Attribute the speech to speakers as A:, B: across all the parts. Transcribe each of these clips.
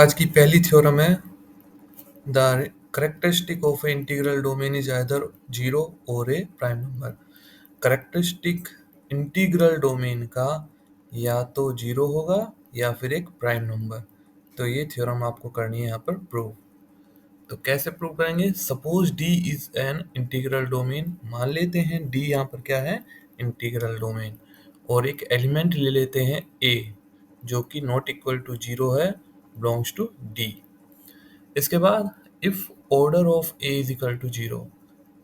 A: आज की पहली थ्योरम है the characteristic of a integral domain is either zero और a prime number. Characteristic integral domain का या तो जीरो होगा या फिर एक प्राइम नंबर। तो ये थ्योरम आपको करनी है यहाँ पर प्रूव। तो कैसे प्रूव करेंगे? Suppose D is an integral domain. मान लेते हैं डी यहाँ पर क्या है? Integral domain. और एक एलिमेंट ले लेते हैं ए जो कि नॉट इक्वल टू जीरो है, बिलोंग्स टू डी। इसके बाद if order of A is equal to zero,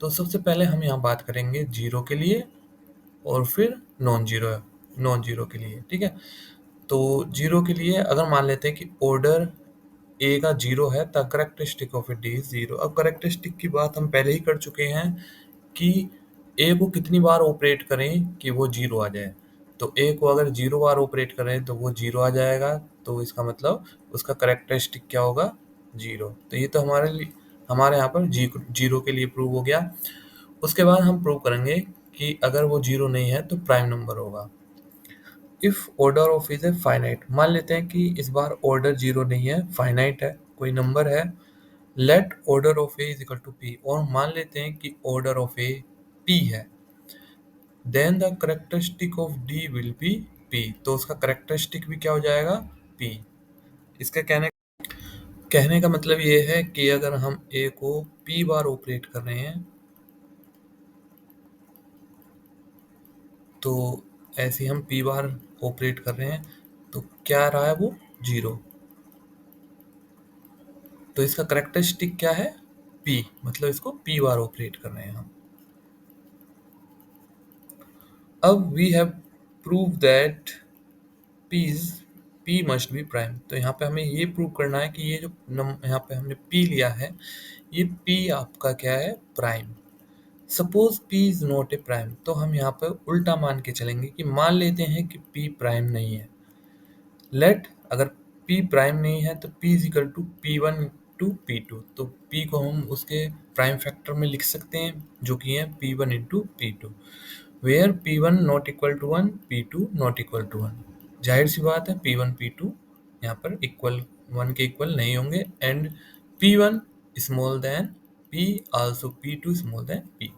A: तो सबसे पहले हम यहाँ बात करेंगे जीरो के लिए और फिर नॉन जीरो के लिए। ठीक है, तो जीरो के लिए अगर मान लेते हैं कि ऑर्डर ए का जीरो है तो characteristic of A D is zero. अब करेक्टरिस्टिक की बात हम पहले ही कर चुके हैं कि ए को कितनी बार ऑपरेट करें कि वो जीरो आ जाए। तो ए को अगर जीरो बार ऑपरेट करें तो वो जीरो आ जाएगा, तो इसका मतलब उसका करेक्टरिस्टिक क्या होगा? जीरो। तो ये तो हमारे यहाँ पर जीरो के लिए प्रूव हो गया। उसके बाद हम प्रूव करेंगे कि अगर वो जीरो नहीं है तो प्राइम नंबर होगा। If order of is a finite, मान लेते हैं कि इस बार ऑर्डर जीरो नहीं है, फाइनाइट है, कोई नंबर है। Let order of A is equal to P, और मान लेते हैं कि ऑर्डर ऑफ ए पी है। Then the characteristic of D will be P, तो उसका करेक्टरिस्टिक भी क्या हो जाएगा? पी। इसका कहने का मतलब ये है कि अगर हम ए को पी बार ऑपरेट कर रहे हैं तो ऐसे हम पी बार ऑपरेट कर रहे हैं तो क्या रहा है? वो जीरो। तो इसका करेक्टरिस्टिक क्या है? पी, मतलब इसको पी बार ऑपरेट कर रहे हैं हम। अब we have prove that P must be prime. तो यहाँ पे हमें ये प्रूव करना है कि ये जो यहाँ पे हमने पी लिया है, ये पी आपका क्या है? Prime. Suppose P is not a prime, तो हम यहाँ पे उल्टा मान के चलेंगे कि मान लेते हैं कि पी प्राइम नहीं है। लेट अगर पी प्राइम नहीं है तो P is equal to P one to P two. तो पी को हम उसके प्राइम फैक्टर में लिख सकते हैं जो कि है P one into P two, where P one not equal to one, P two not equal to one. जाहिर सी बात है पी वन पी टू यहाँ पर इक्वल वन के इक्वल नहीं होंगे, and P one small than P, also P two small than P.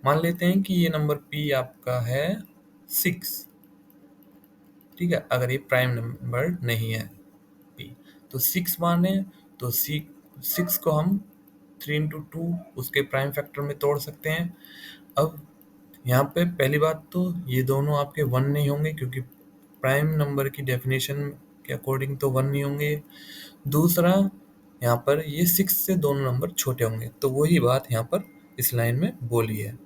A: मान लेते हैं कि ये नंबर पी आपका है 6। ठीक है, अगर ये प्राइम नंबर नहीं है पी, तो 6 माने तो 6 को हम 3 इंटू टू उसके प्राइम फैक्टर में तोड़ सकते हैं। अब यहाँ पे पहली बात तो ये दोनों आपके 1 नहीं होंगे क्योंकि प्राइम नंबर की डेफिनेशन के अकॉर्डिंग तो 1 नहीं होंगे। दूसरा, यहाँ पर ये 6 से दोनों नंबर छोटे होंगे, तो वही बात यहाँ पर इस लाइन में बोली है।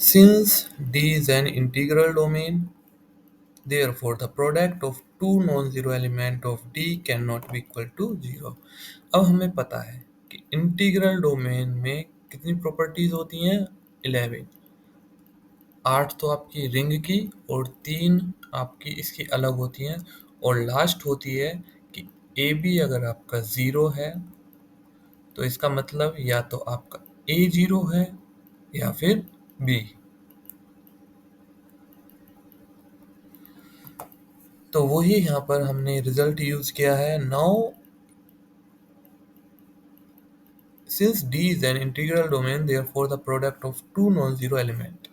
A: Since D is an integral domain, therefore the product of two non-zero element of D cannot be equal to 0। अब हमें पता है कि इंटीग्रल डोमेन में कितनी प्रॉपर्टीज होती हैं? 11। 8 तो आपकी रिंग की और 3 आपकी इसकी अलग होती हैं, और लास्ट होती है कि ए बी अगर आपका 0 है तो इसका मतलब या तो आपका ए 0 है या फिर बी। तो वही यहाँ पर हमने रिजल्ट यूज किया है। Now since D is an integral domain, therefore the product of two non-zero element।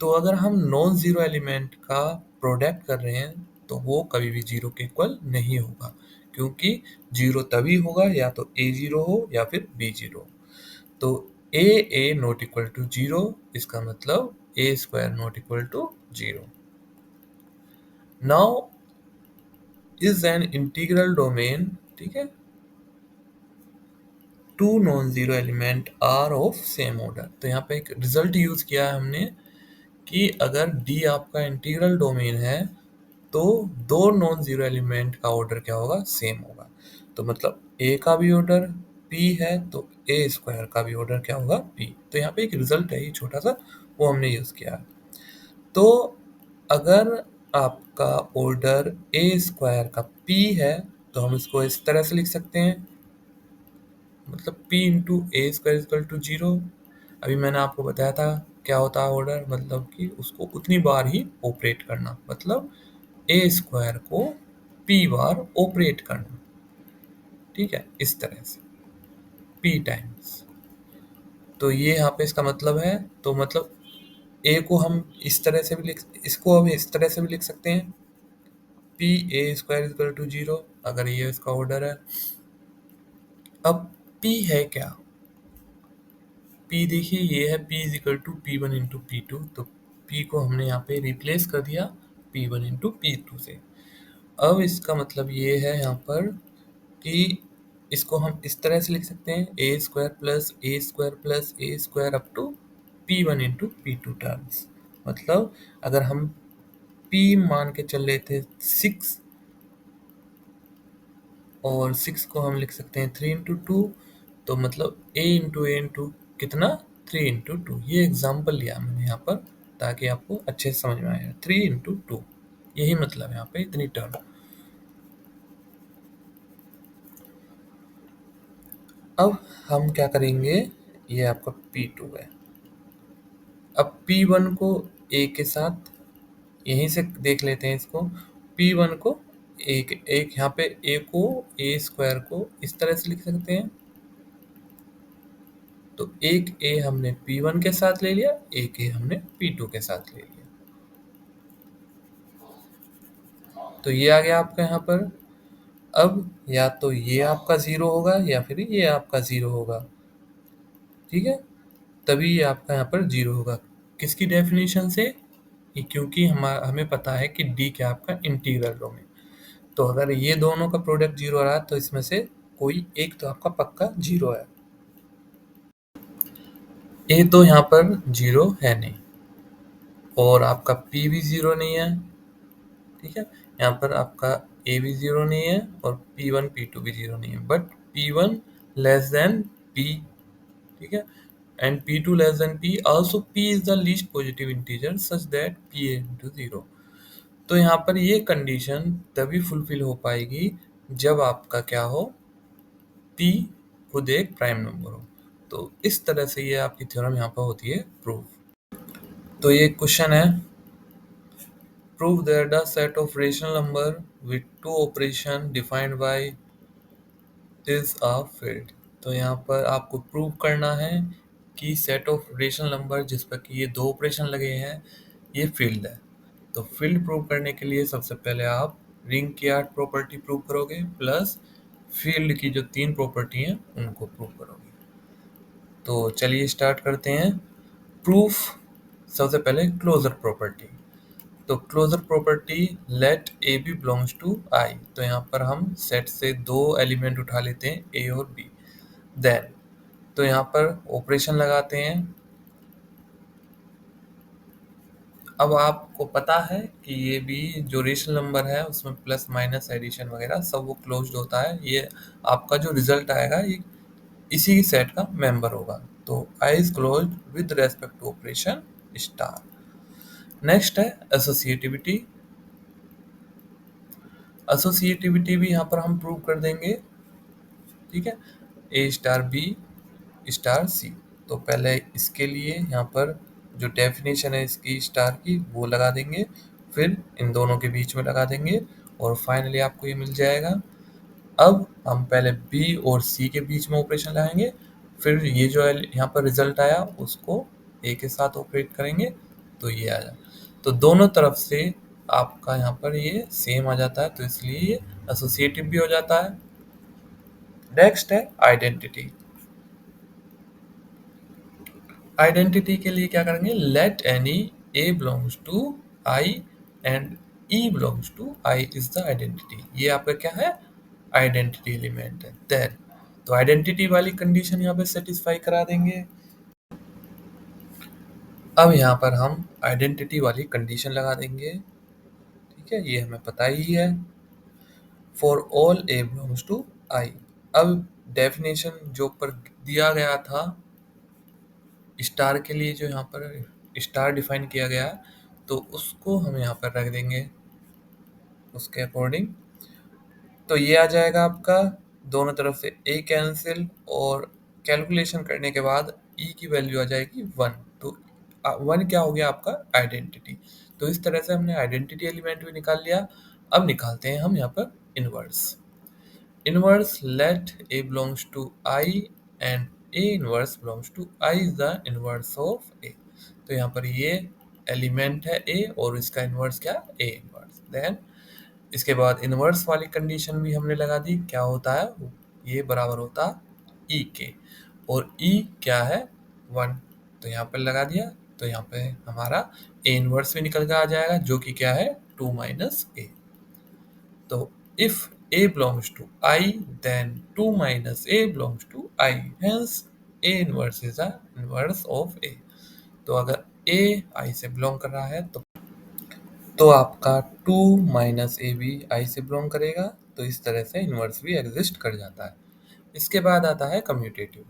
A: तो अगर हम नॉन जीरो एलिमेंट का प्रोडक्ट कर रहे हैं तो वो कभी भी जीरो के इक्वल नहीं होगा, क्योंकि जीरो तभी होगा या तो ए जीरो हो या फिर बी जीरो। तो A not equal to zero, इसका मतलब A square not equal to zero. Now is an integral domain, ठीक है, two non zero element are of same order. तो यहाँ पे एक रिजल्ट यूज किया है हमने कि अगर डी आपका इंटीग्रल डोमेन है तो दो नॉन जीरो एलिमेंट का ऑर्डर क्या होगा? सेम होगा। तो मतलब ए का भी ऑर्डर पी है तो ए स्क्वायर का भी ऑर्डर क्या होगा? पी। तो यहाँ पे एक रिजल्ट है ये छोटा सा, वो हमने यूज किया है। तो अगर आपका ऑर्डर ए स्क्वायर का पी है तो हम इसको इस तरह से लिख सकते हैं, मतलब p into A square equal to zero. अभी मैंने आपको बताया था क्या होता है ऑर्डर, मतलब कि उसको उतनी बार ही ऑपरेट करना, मतलब ए स्क्वायर को p बार ऑपरेट करना। ठीक है, इस तरह से p टाइम्स। तो ये यहाँ पे इसका मतलब है, तो मतलब a को हम इस तरह से भी लिख, इसको हम इस तरह से भी लिख सकते हैं, P A square equal to 0, अगर ये इसका ऑर्डर है। अब p है क्या? p देखिए, ये है p is equal to P one into P two, तो p को हमने यहाँ पे रिप्लेस कर दिया P one into P two से। अब इसका मतलब ये है यहाँ पर कि इसको हम इस तरह से लिख सकते हैं, A square up to P one into P two terms. मतलब अगर हम p मान के चल रहे थे 6, और 6 को हम लिख सकते हैं 3 इंटू 2, तो मतलब a इंटू कितना, 3 इंटू 2। ये एग्जाम्पल लिया मैंने यहाँ पर ताकि आपको अच्छे से समझ में आए, 3 इंटू 2, यही मतलब है यहाँ पे इतनी टर्म। अब हम क्या करेंगे, ये आपका P2 है। अब P1 को A के साथ, यहीं से देख लेते हैं इसको, P1 को एक एक यहाँ पे A को, A स्क्वायर को इस तरह से लिख सकते हैं। तो एक A हमने P1 के साथ ले लिया, एक A हमने P2 के साथ ले लिया। तो ये आ गया आपका यहाँ पर। अब या तो ये आपका 0 होगा या फिर ये आपका 0 होगा, ठीक है, तभी ये आपका यहाँ पर 0 होगा। किसकी डेफिनेशन से? कि क्योंकि हमें पता है कि D क्या आपका इंटीग्रल डोमेन। तो अगर ये दोनों का प्रोडक्ट 0 आ रहा है तो इसमें से कोई एक तो आपका पक्का 0 है। ए तो यहाँ पर 0 है नहीं, और आपका P भी 0 नहीं है, ठीक है। यहाँ पर आपका ए भी 0 नहीं है और P1 P2 भी 0 नहीं है, but P1 less than P, ठीक है, and P2 less than P, also P is the least positive integer such that P into 0। तो यहाँ पर ये कंडीशन तभी फुलफिल हो पाएगी जब आपका क्या हो, P खुद एक प्राइम नंबर हो। तो इस तरह से ये आपकी थ्योरम यहाँ पर होती है प्रूफ। तो ये क्वेश्चन है, prove that the set of rational number with to operation defined by is a field. तो यहाँ पर आपको प्रूव करना है कि सेट ऑफ रेशनल नंबर जिस पर कि ये दो ऑपरेशन लगे हैं ये फील्ड है। तो फील्ड प्रूव करने के लिए सबसे पहले आप रिंग की 8 प्रॉपर्टी प्रूव करोगे, प्लस फील्ड की जो 3 प्रॉपर्टी हैं उनको प्रूव करोगे। तो चलिए स्टार्ट करते हैं प्रूफ। सबसे पहले क्लोजर प्रॉपर्टी। तो closure property, let A B belongs to I. तो यहाँ पर हम सेट से दो एलिमेंट उठा लेते हैं, ए और बी। देन तो यहाँ पर ऑपरेशन लगाते हैं। अब आपको पता है कि ये भी जो रेशनल नंबर है उसमें प्लस माइनस एडिशन वगैरह सब वो क्लोज्ड होता है। ये आपका जो रिजल्ट आएगा ये इसी सेट का मेंबर होगा। तो I is closed with respect to operation star. Next है एसोसिएटिविटी। एसोसिएटिविटी भी यहाँ पर हम प्रूव कर देंगे, ठीक है, A star B star C. तो पहले इसके लिए यहाँ पर जो डेफिनेशन है इसकी स्टार की वो लगा देंगे, फिर इन दोनों के बीच में लगा देंगे, और फाइनली आपको ये मिल जाएगा। अब हम पहले बी और सी के बीच में ऑपरेशन लगाएंगे, फिर ये जो है यहाँ पर रिजल्ट आया उसको ए के साथ ऑपरेट करेंगे, तो ये आ जाए। तो दोनों तरफ से आपका यहाँ पर ये सेम आ जाता है, तो इसलिए ये एसोसिएटिव भी हो जाता है। नेक्स्ट है आइडेंटिटी। आइडेंटिटी के लिए क्या करेंगे, let any A belongs to I and E belongs to I is the identity. ये आपका क्या है, आइडेंटिटी एलिमेंट है। देन तो आइडेंटिटी वाली कंडीशन यहाँ पे सेटिस्फाई करा देंगे। अब यहाँ पर हम आइडेंटिटी वाली कंडीशन लगा देंगे, ठीक है, ये हमें पता ही है, for all A belongs to I. अब डेफिनेशन जो ऊपर दिया गया था स्टार के लिए, जो यहाँ पर स्टार डिफाइन किया गया है, तो उसको हम यहाँ पर रख देंगे उसके अकॉर्डिंग। तो ये आ जाएगा आपका, दोनों तरफ से ए कैंसिल, और कैलकुलेशन करने के बाद ई की वैल्यू आ जाएगी 1। तो 1 क्या हो गया आपका, आइडेंटिटी। तो इस तरह से हमने आइडेंटिटी एलिमेंट भी निकाल लिया। अब निकालते हैं हम यहाँ पर inverse. Inverse, let A belongs to I and A inverse belongs to I is the inverse of A. तो यहाँ पर ये एलिमेंट है A और इसका इनवर्स क्या A इनवर्स। देन इसके बाद इनवर्स वाली कंडीशन भी हमने लगा दी, क्या होता है ये बराबर होता E के, और E क्या है 1, तो यहाँ पर लगा दिया, तो यहाँ पे हमारा A इनवर्स भी निकल के आ जाएगा जो कि क्या है 2 माइनस A। तो if A belongs to I, then 2 minus A belongs to I. Hence, A inverse is the inverse of A. तो अगर A I से belong कर रहा है तो आपका 2 माइनस ए भी I से belong करेगा, तो इस तरह से इनवर्स भी एग्जिस्ट कर जाता है। इसके बाद आता है कम्यूटेटिव।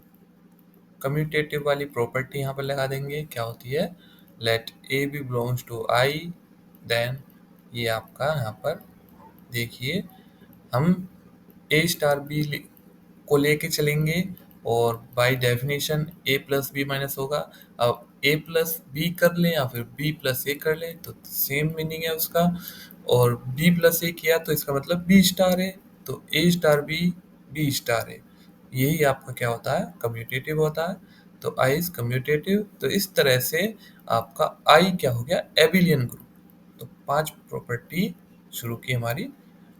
A: कम्यूटेटिव वाली प्रॉपर्टी यहाँ पर लगा देंगे, क्या होती है let A B belongs to I, then ये आपका यहाँ पर देखिए हम ए स्टार बी को लेके चलेंगे और by definition A plus B minus होगा। अब ए प्लस बी कर लें या फिर बी प्लस ए कर लें तो सेम मीनिंग है उसका, और बी प्लस ए किया तो इसका मतलब बी स्टार है, तो ए स्टार बी बी स्टार है। यही आपका क्या होता है कम्यूटेटिव होता है। तो आई इज कम्यूटेटिव। तो इस तरह से आपका आई क्या हो गया एबिलियन ग्रुप। तो 5 प्रॉपर्टी शुरू की हमारी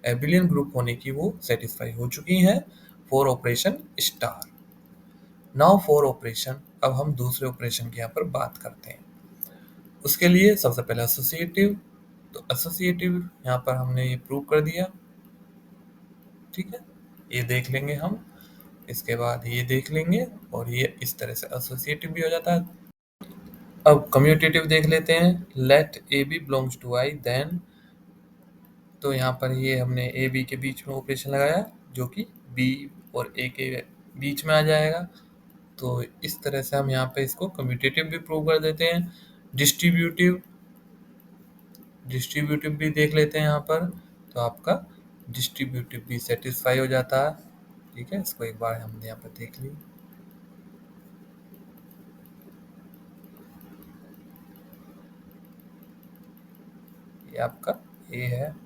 A: एबिलियन ग्रुप होने की वो सेटिस्फाई हो चुकी हैं for operation star. Now for operation, अब हम दूसरे ऑपरेशन की यहाँ पर बात करते हैं। उसके लिए सबसे पहले एसोसिएटिव। तो एसोसिएटिव यहाँ पर हमने ये प्रूव कर दिया, ठीक है, ये देख लेंगे हम, इसके बाद ये देख लेंगे, और ये इस तरह से एसोसिएटिव भी हो जाता है। अब कम्यूटेटिव देख लेते हैं, let A B belongs to I, then तो यहाँ पर ये हमने ए बी के बीच में ऑपरेशन लगाया जो कि बी और ए के बीच में आ जाएगा। तो इस तरह से हम यहाँ पे इसको कम्यूटेटिव भी प्रूव कर देते हैं। डिस्ट्रीब्यूटिव डिस्ट्रीब्यूटिव भी देख लेते हैं यहाँ पर, तो आपका डिस्ट्रीब्यूटिव भी सेटिस्फाई हो जाता है, ठीक है। इसको एक बार हमने यहाँ पर देख लिया, ये आपका ए है।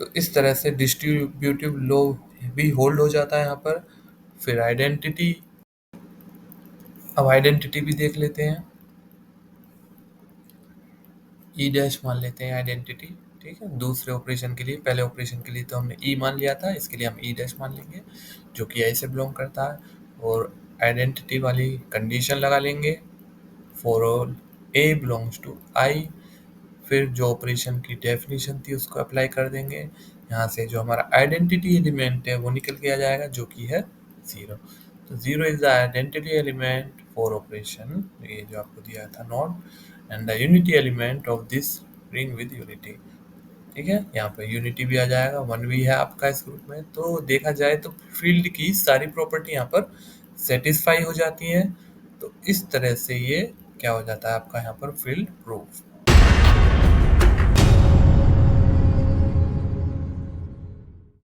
A: तो इस तरह से डिस्ट्रीब्यूटिव लो भी होल्ड हो जाता है यहाँ पर। फिर आइडेंटिटी, अब आइडेंटिटी भी देख लेते हैं, ई डैश मान लेते हैं आइडेंटिटी, ठीक है। दूसरे ऑपरेशन के लिए, पहले ऑपरेशन के लिए तो हमने ई मान लिया था, इसके लिए हम ई डैश मान लेंगे जो कि आई से बिलोंग करता है, और आइडेंटिटी वाली कंडीशन लगा लेंगे for all A belongs to I. फिर जो ऑपरेशन की डेफिनेशन थी उसको अप्लाई कर देंगे, यहाँ से जो हमारा आइडेंटिटी एलिमेंट है वो निकल के आ जाएगा जो कि है 0। तो 0 is the identity element for operation, ये जो आपको दिया था not, and the unity element of this ring with unity, ठीक है। यहाँ पर यूनिटी भी आ जाएगा, 1 भी है आपका इस ग्रुप में। तो देखा जाए तो फील्ड की सारी प्रॉपर्टी यहाँ पर सेटिस्फाई हो जाती है। तो इस तरह से ये क्या हो जाता है आपका यहाँ पर फील्ड प्रूफ।